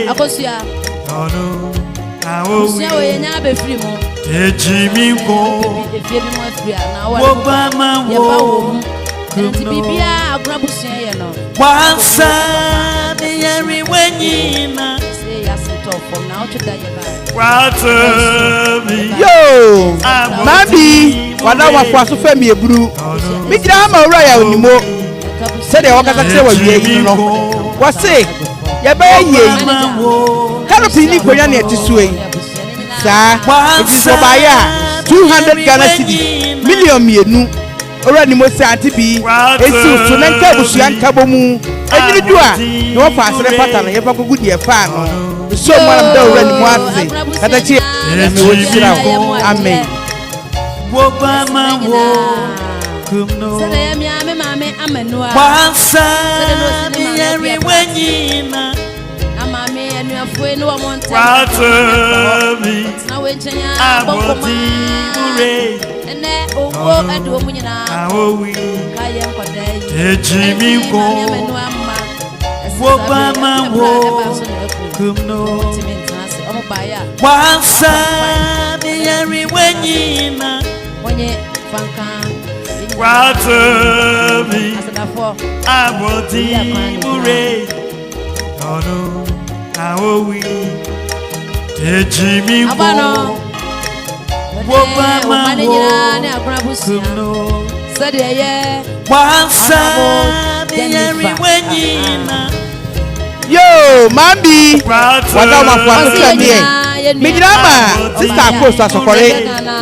Akosia. Akosia we nya be free mo. Ejimi ko. Efie bi mo free na wa. Ye ba wo. Nti bibia agrabusia ye no. Wansa me yeri wenyina. Say ya sit off from now to that ye yo Mabi wana wafaso fami eburu mi gira ma ora ya onimo se de wakata kire wa wie yi no wo se ye ba ye canopy ni konya na etisue sa it so buy 200 Ghana cedis million mienu ora ni mo se antibi esi so na nka busuya nka bomu ejiri du a no fa asere pata na ye fa kogu die fa no so man da ora ni mo ase kata chi me wo shira amen wo ba ma wo kumno sele ya mi ame mame amenua wansa mi yeri wenyina amame enu afue no wo monta na we chenya bokoma ene owo adu omunyina awowi kaye nkodai ejimi ko amenua ma wo ba ma wo kumno wansa mi yeri wenyina onye fanka Watami asadafo aboti mure ono awowi ejimi ko wo ba ma wo ne akrabusia sade ye wansa mi yeri wenyina yo Mabi wada ma kwa so mi mi gira ma sister Akos asokore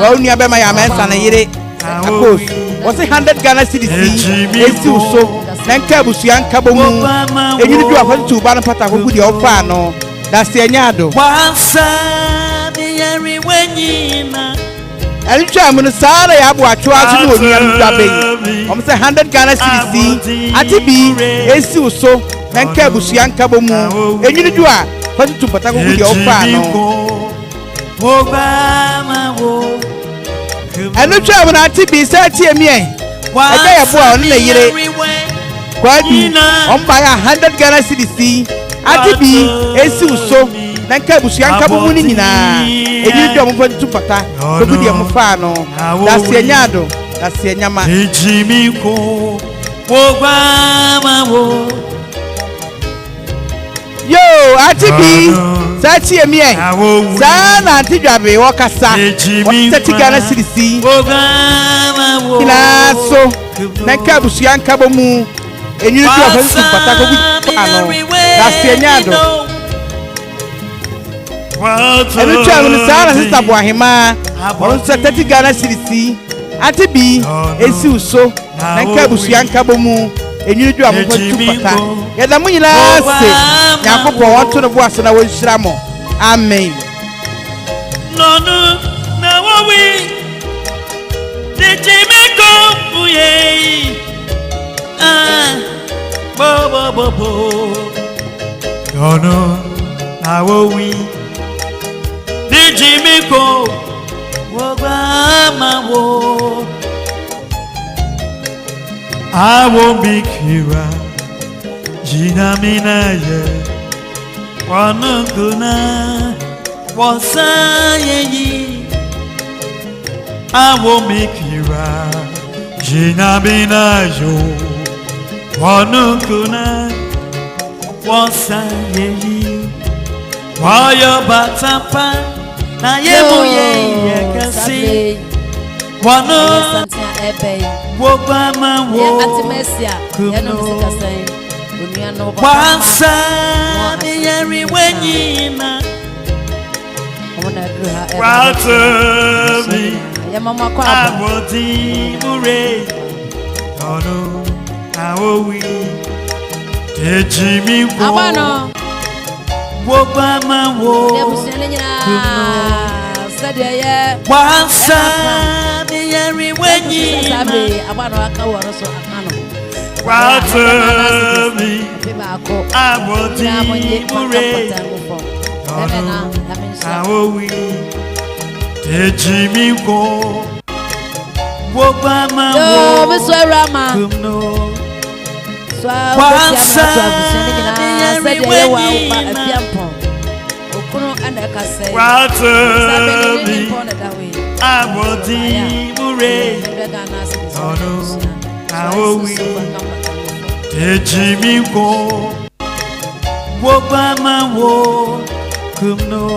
wa onua be ma ya mensa na yire Akos was 100 Ghana cedis esi uso na nka busuya nka bomu enyiri du afa tu ba no pata ko gudi ofa no da se anyado wansa mi yeri wenyina elitwa mu no sara ya bo atwa so no onua nda be om se 100 Ghana cedis ati bi esi uso na nka busuya nka bomu enyiri du a fa tu pata ko gudi ofa no Obama wo elitwa mu na ati bi se ati emi e eja ya bo a on na yire kwadi omba ya 100 Ghana cedis ati bi esi uso na nka busuya nka bomu ni nyina eji do mo fantu pata ko gudi mo fa no da se anyado da se anyama ejimi ko Obama wo yo ati bi sa ti emi e sa na ati dwabe wo kasa 30 Ghana cedis Obama wo kila so na nka busuya nka bomu enyiri do fantu pata ko gudi fa no da se anyado elitwa mu sara sister Boahima on 30 Ghana cedis ati bi esi uso na nka busuya nka bomu enyiri du amfo tupata yeda mu nyina se yakobo wonto no bo ase na wonhyira mo amen nonu na wowi dijimiko buye bo nonu na wowi dijimiko wogama wo I won't be kira jina minaye wanuguna wasayeyi I won't be kira jina minayo wanuguna wasayeyi wayo batapa na yemu ye kasi wanu Obama wo antimesia ya no misikasan onua no wansa mi yeri wenyina ona duha watami ya mama kwa aboti mure ono awowi ejimi ko abano Obama wo debusiane nyina sade ye wansa mi yeri wenyina abano aka woro so akano watami bibako aboti mure emena yamensa awowi ejimi ko Obama wo meswara ma so wansa mi yeri wenyina Watomi Abodi Mure Ono Aowi Ejimiko Wobama wo Kumno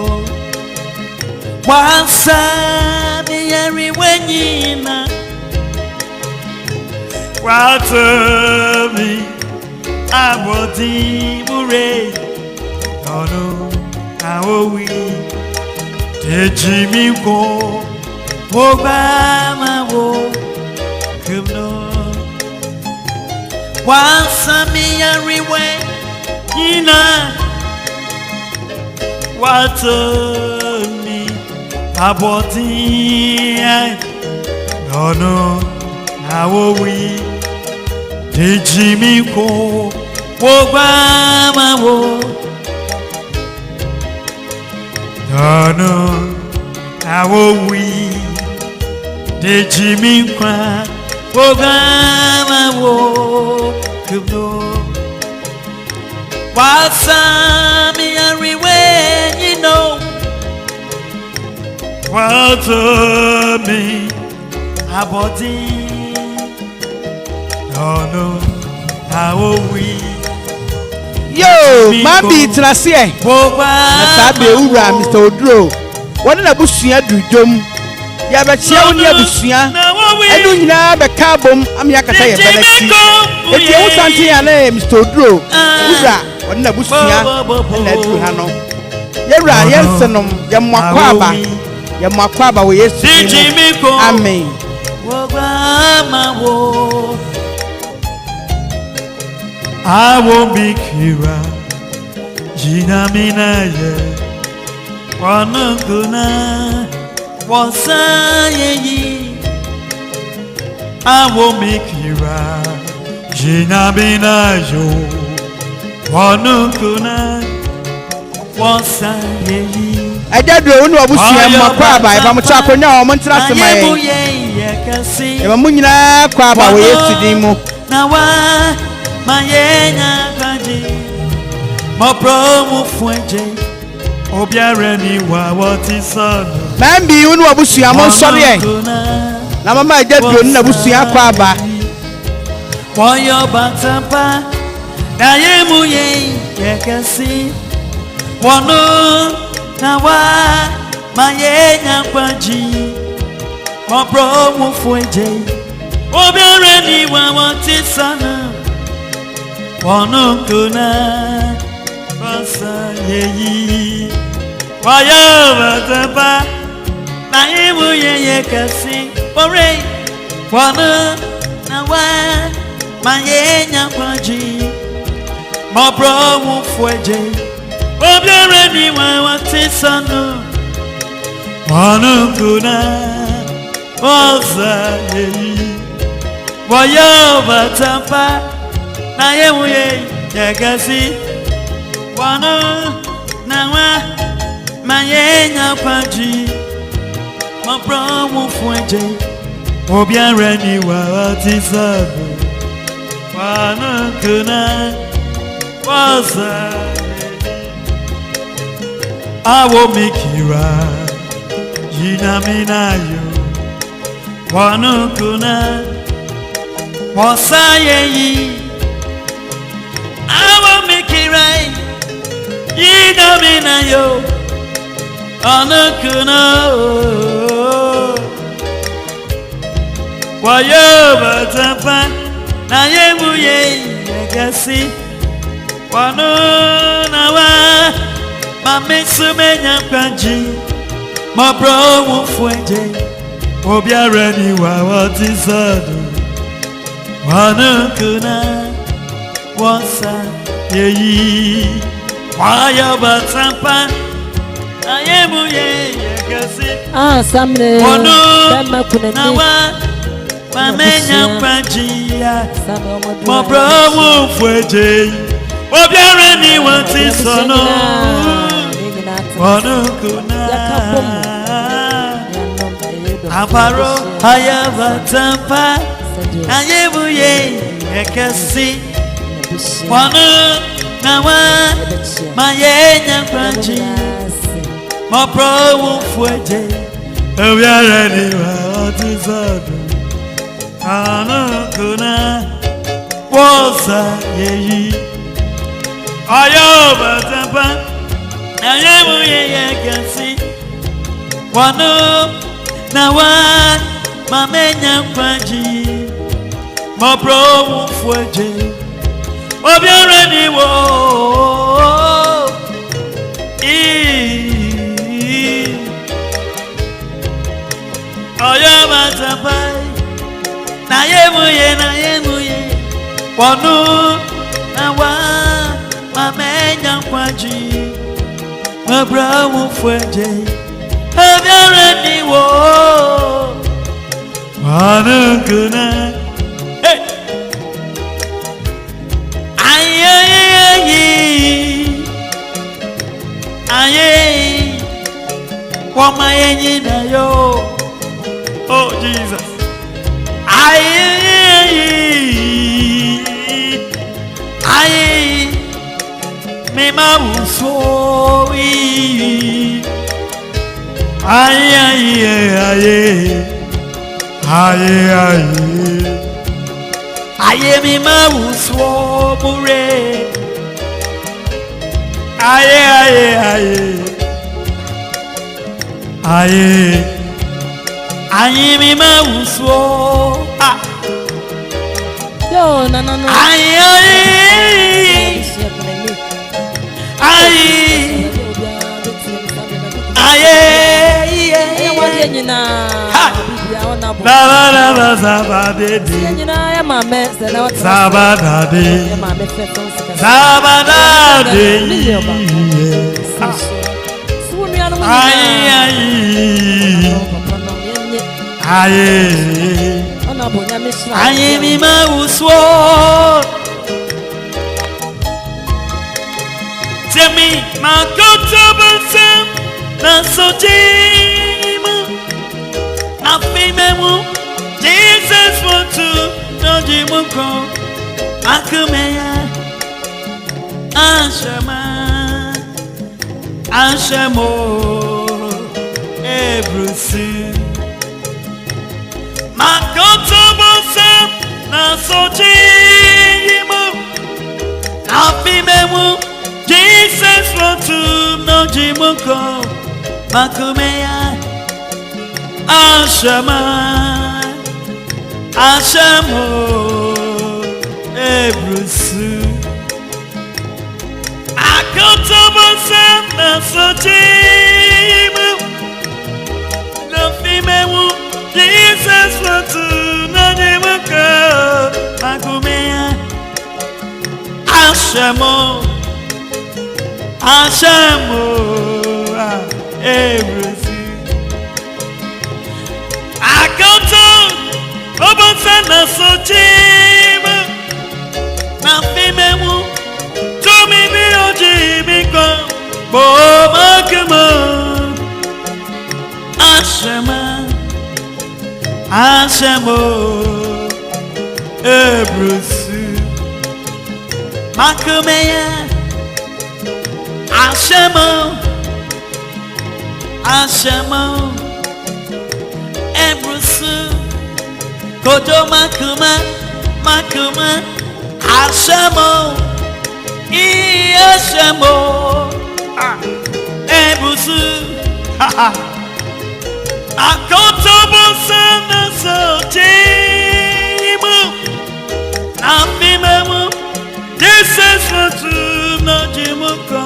Wansami Yari Wenyina Watomi Abodi Mure Ono Aowi Ejimiko Wobama wo Kumno Wansami Yari Wenyina Watomi Abodi Ono Aowi Ejimiko Wobama wo Ono Aowi Ejimiko Wobama wo Kuno Wasami Ariwe you know Watomi Abodi Ono Aowi Yo, Mabi Trasie. Nasabe ura Mr. Odro. Wona na busua dudom. Ya be chia woni abusua. Enu nyina be ka bom am ya kata ye belati. Eti wo santi ya na Mr. Odro. Ura wona na busua na du ha no. Ye ura yensenom ye mwakwaba. Ye mwakwaba wo Yesu. Amen. I won't be Kira Jina Minaye Wanuguna Wasaye I won't be Kira Jina Minayo Wanuguna Wasaye Ajadwe unu wabusia mwakwaba Eba mchako nya wa mantra semaye Eba munyina kwaba wo Yesu dimu Mayenya kaji Mopromu fwenje Obiare ni wawati sana Mambi unu wabusia monsoriye Na mama ajadwe unu wabusia kwaba Woyo batampa Na yemu ye yekasi Wano na wa Mayenya kaji Mopromu fwenje Obiare ni wawati sana Wanukuna Basa yeyi Waya batapa Na imu ye kasi Ore Wana Na wa Mayenya kwaji Mabro mufweje Obiare ni wawatisano Wanukuna Basa yeyi Waya batapa Na yemuye yagasi Wano na wa Mayenya kwaji Mapromu fwenje Obiare ni wawati sabu Wano kuna Wasa Awo mikira Jina minayo Wano kuna Wasa yeyi I make it right. You know me now, yo. Anakuna. Wayo batapa. Na yemu ye yagasi. Wano na wa. Mamesu menya kanji. Mabro mufwenje. Obiare ni wawati sadu. Wanakuna. Wasa yeyi Waya batampa Ayemu ye yagasi Samne Wano na wa Mamenya panjia Mabro mufweje Obiare ni wati sono Wano kuna Aparo haya batampa Ayemu ye yagasi Wano na wa Mayenya kwanji my problem for a day. We are ready, what is up? I know, Kuna was a ye. I am a temper. I am a can see. One now one, my man, my problem for a day. Oh, we are ready, whoa. Oh, you're my tapai. Nayemuye. Wanu, Nawa, my man, young Quaji. My bravo Fuente. Have you ready? Whoa. Wanu, good night. Hey. Aye, what my engine yo? Oh Jesus! Aye, me ma so aye, me ma so bure. Aye, me ma uso. Yo, no. Aye, me ma uso. Tell me, my God, na so jimu, na fimemu. Jesus want to know jimu ko. Akumeya, Ashamo, Ebrusi. Makotobose na sojimu afimemu Jesus rotu no jimuko makumeya ashamo ebrusu akotobose na sojimu afimemu Jesus want to know you go. Makumea Ashamo everything. I go to Obasana Sochima. Na fimemu to me be ojimiko. Bo makuma Ashamo Ebrusu Makumeya Ashamo Ebrusu Kojo makuma Ashamo Ashamo Ebrusu Akotobosana sojimu Afimemu Jesus watu no jimuko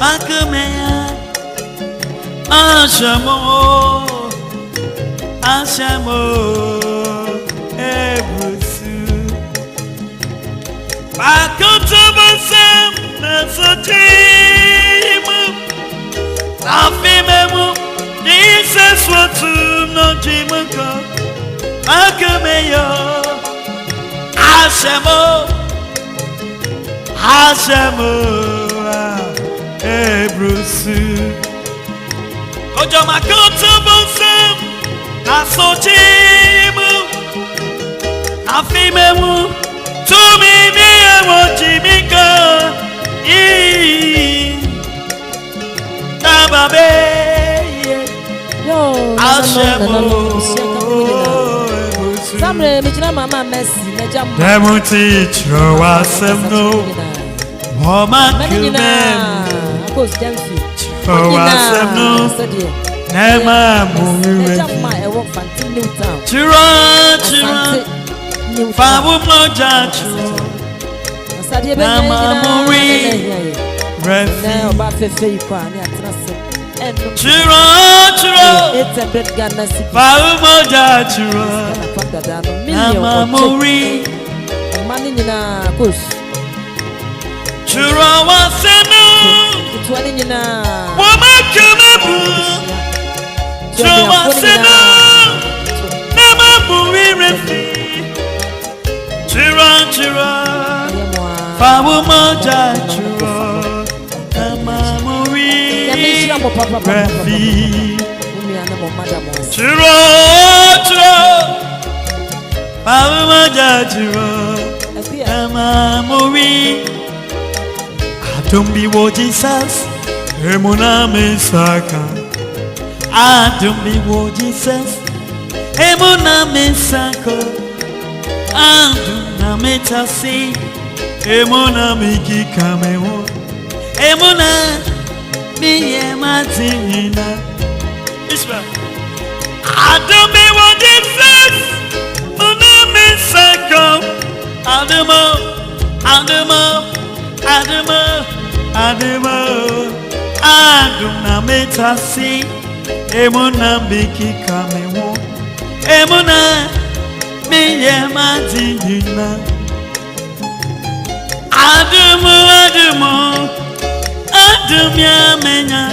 Akumeya Ashamo Ebrusu Akotobosana sojimu Afimemu Jesus watu no jimuko Akumeyo Ashamo Ebrusu Kojo makoto bonsem Asojimu Afimemu Tumi mi ewo jimiko babe Yo, Ashemo Samre mijina mama Messi meja mu Demo teacher wasemno Mama kumem Akos jamfi Wasemno Nema muwe meja ma ewo fanti new town Chira Fawu moja chiro Asadie be Nama muwe Refi oba fefe ikwa ni atrase Chiro 800 Ghana cedi Fawu moja chiro Nama muwe Mani nyina akos Chira wasenu Tuani nyina Wama kumebu Chira wasenu Nama muwe refi Chira Fawu moja chiro Nama muwe refi Chiro Fawu moja chiro Nama muwe Atumbi wo Jesus Emuna mesaka Atumbi wo Jesus Emuna mesaka Anduna metasi Emuna miki kamewo Emuna miye matinina Ishba Atumbi wo Jesus Emuna mesaka Aduna metasi Emuna miki kamewo Emuna miye matinina Adumya menya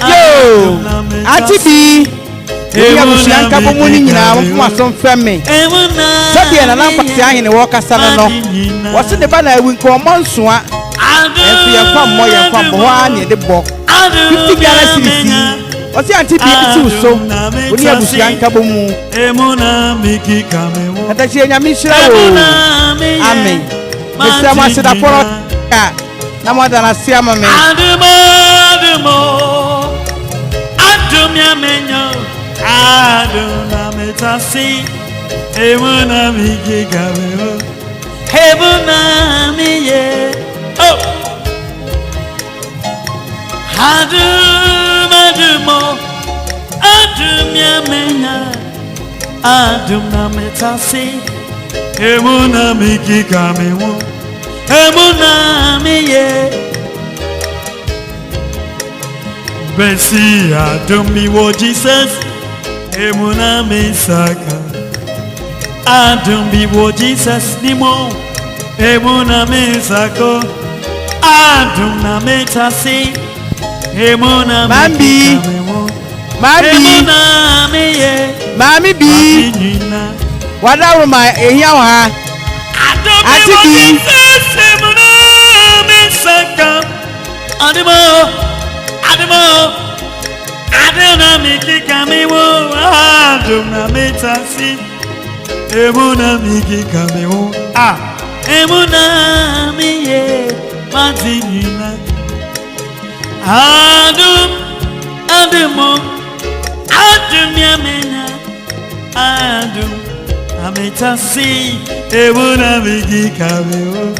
Yo Atibi Eya musyanka bomuni nyina mfuma somfeme Sekyere na nampati ahene wo kasa no Wose ne ba na ewi nko monsoa Efi ya fa mo ya fa bo ha ne de bo 50 Ghana cedi Wose antibi iti uso Oni abusyanka bomu Emuna miki kamewo Atachie nyame hira wo Amen Mr. Masida Poro na mwada na siama me Adumya menyo Aduna metasi Emuna miki kamewo Emuna miye Oh Adumya menya Aduna metasi Emuna miki kamewo Emuna miye Besi adumbi wo Jesus Emuna mesaka Adumbi wo Jesus nimo Emuna mesako Aduna metasi Emuna Mambi Emuna miye Mami bi Wada roma ehia wa ha Atibi Emuna mesaka Aduna miki kamewo Aduna metasi Emuna miki kamewo Emuna miye matinina Adumya menya ametasi Emuna miki kamewo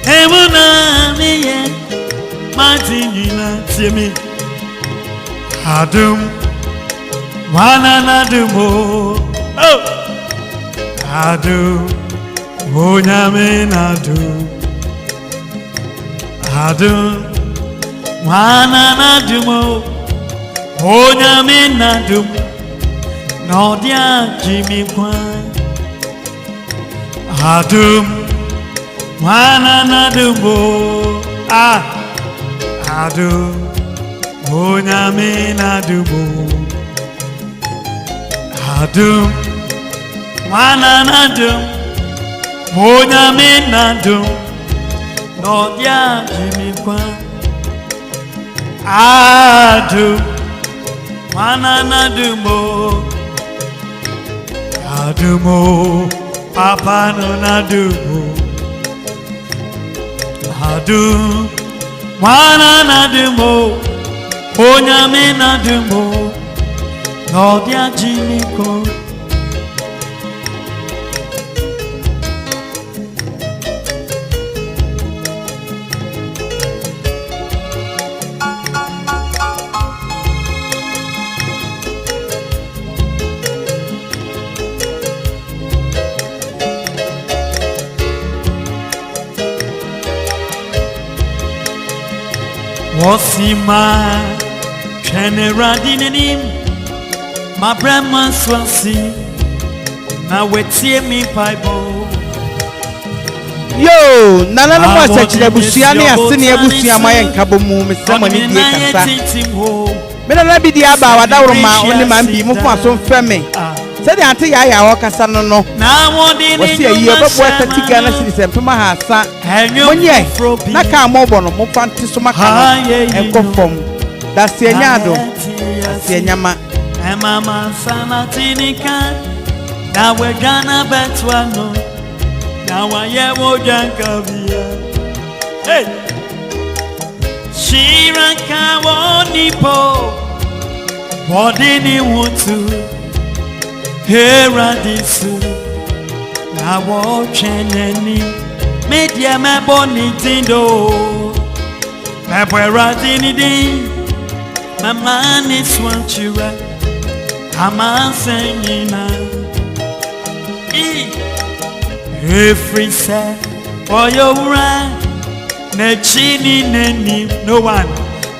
Emuna miye matinina Tiemi Adum Wananadumo Oh Adum Onyamenadu Adum Wananadumo Onyamenadu Nodia Jimmy Kwan Adum Wananadumo Adum Onyamenadu Adum Wananadum Onyamenadu Nodia Jimmy Kwan Adum Wananadumo Adumo Papa no nadumo Adum Wananadumo Onyame na dumo Odia jiniko Wasima Kenneradinim My brahman swansi Na wetie mi Bible Yo nana no mo Sekyere busua ne asene abusua maye nkabomu mesemani die kasa me na bi dia ba wadawroma oni man bi mu fa so mfeme se de ante ya ya wakasa no no wasi ayi obebo atatiga na sirisem pema ha asa monye na ka mobo no mo fanti so maka enkofom da se anyado se anyama mama sana tinika na we gana betwa no na wa ye wo janka bia hey shiraka wonipo bodini wutu heradisu na wo cheneni media meboni tindo mebwera dinidi mama ni swanchira amasenyina every say for your right na chini neni no one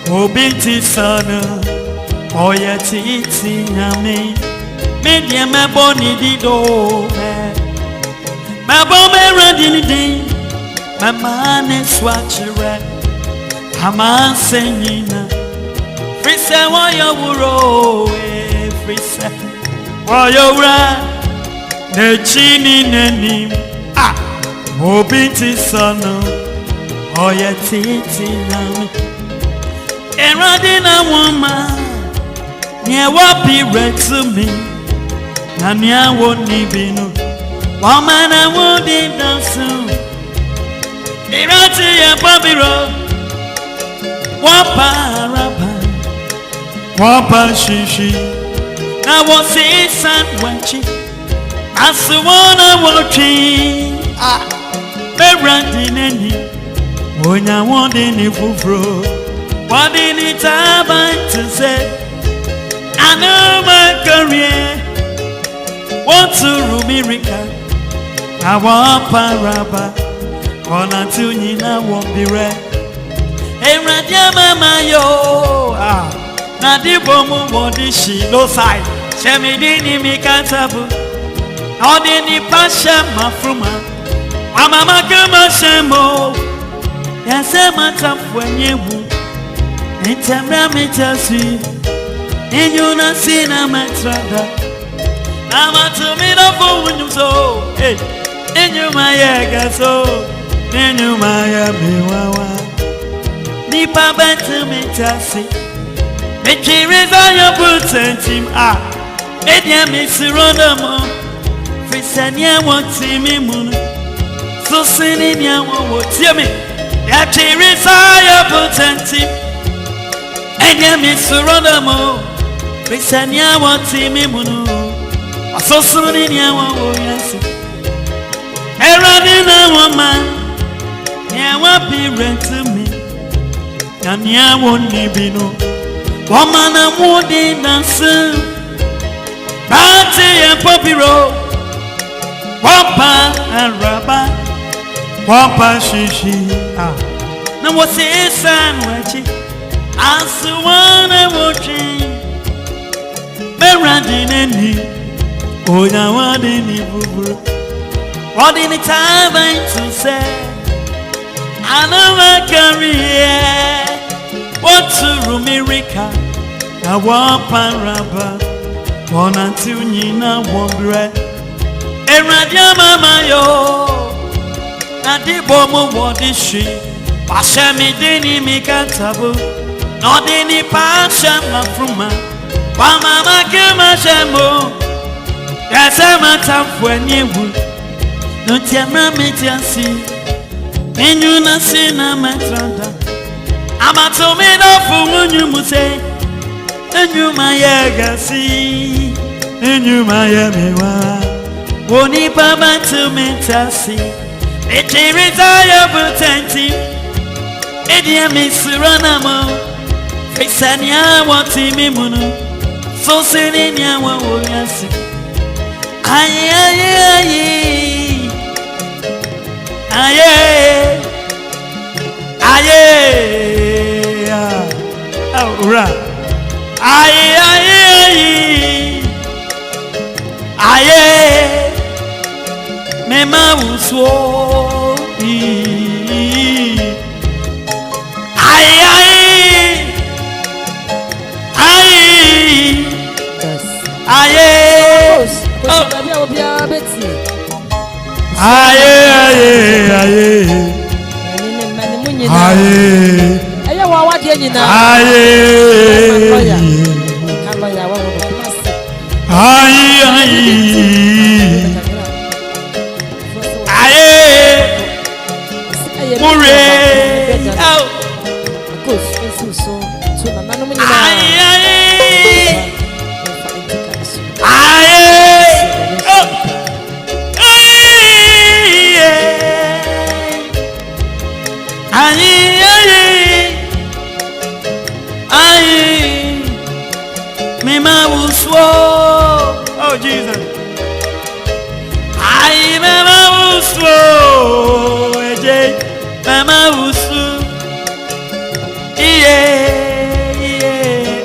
obinti sana oyetiti nyame media meboni dido mabome radinidi mama ni swachira amasenyina free say for your wuro every say for your right na chini neni obinti sana oyetiti nyame eradina woman nye wapi to me na nya woni binu woman na wodi dansu irati ya babiro wapa shishi na wosi sandwichi asuwana wochi Berandineni Onya wondini fufro Wondini taba to say I know my career Want to rumirika I want paraba Kona tuni na wambire Eradia mama yo Na dibomu wondishi no side Shemidini mikatabu Odini pasha mafruma Mama kama shemo Yasema tafwenyewu Nitemra mitasi Inyuna sina metrada Nama tumina funyuso Inyuma yega so Inyuma ya miwawa Nipa betu mitasi Mikiriza ya butentim Edya misiroda mo Frisanya wati mimunu So sini ni awo tiemi ya chirisa ya potenti enye mi surround mo Christiania wati mi munu so sini ni awo yasi erani na woman ya wapi rent me na ni awo ni binu woman na mudi dance bati ya popiro wapa araba Papa shishi na wasi sandwichi asuwana wochi Berandineni Onya wadini buburu Wadini time to say I know my career What to rumirika Na waparaba Wana tunyina wombre Eradia mama yo Na dibomu wodishi Pasha mi dini mikatabu No dini pasha mafruma Wa mama kema shamo Yasema tamfwenyewu Nutiamra mitiasi Ninyuna sina metranda Amatomino for you must say, and you my yagasi, and you my yamewa, Woni Pama to Mentasi, it is retire potenti, Edia Miss Ranamo, Fesania wanting me mono, so sending Yawa Woyasi. Aye, aye, aye, oh, right. Aye, aye, aye, Mema Uswo. Aye, aye, aye, aye. Oh Jesus, I mama uswo, eje mama usu,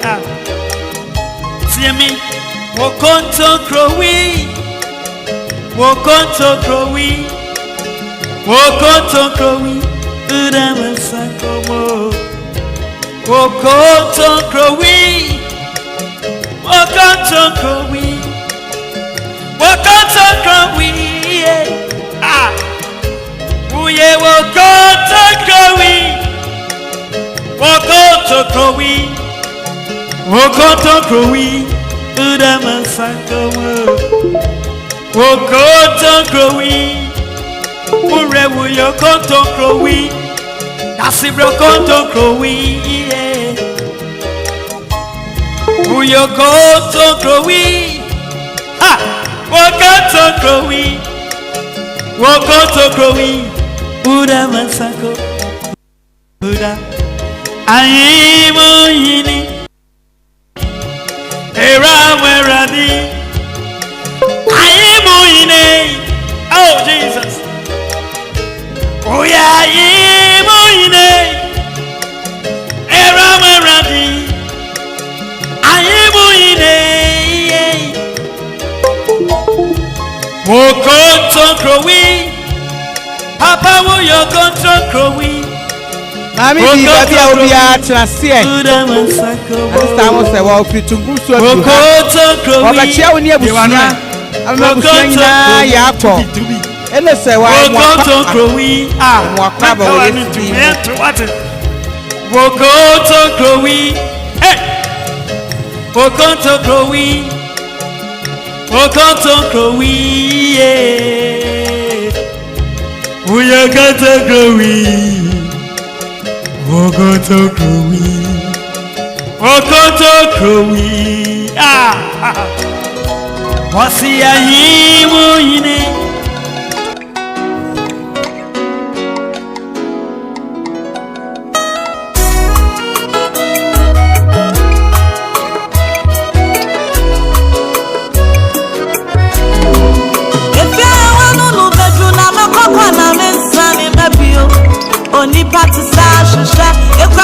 ah. See me, wokonto krowi, udamasa komo, wokonto krowi. Wokonto krowi, ah, uye wokonto krowi, udamasankomo, wokonto krowi, ure uye konto krowi, nasibro konto krowi, uye konto krowi, ha, wokonto krowi, udamasanko, uda. Ayimu yini Erameradi Ayimu yini. Oh Jesus. Oh yeah, ayimu yini Erameradi Ayimu yini Wokonto krowi Papa wo yo konto krowi. Mami di baby a obi a transie. Asa mo se wa ofi tungu so bi. Wa ba chia woni abusunya. Ama abusunya nyina ya akọ. Ene se wa mo akwa ba wo ni. Wokonto krowi. Hey. Wokonto krowi. Uya kata krowi. Wokonto krowi, ah, wasi ayimu yine. Oni pati sa shisha, ekwa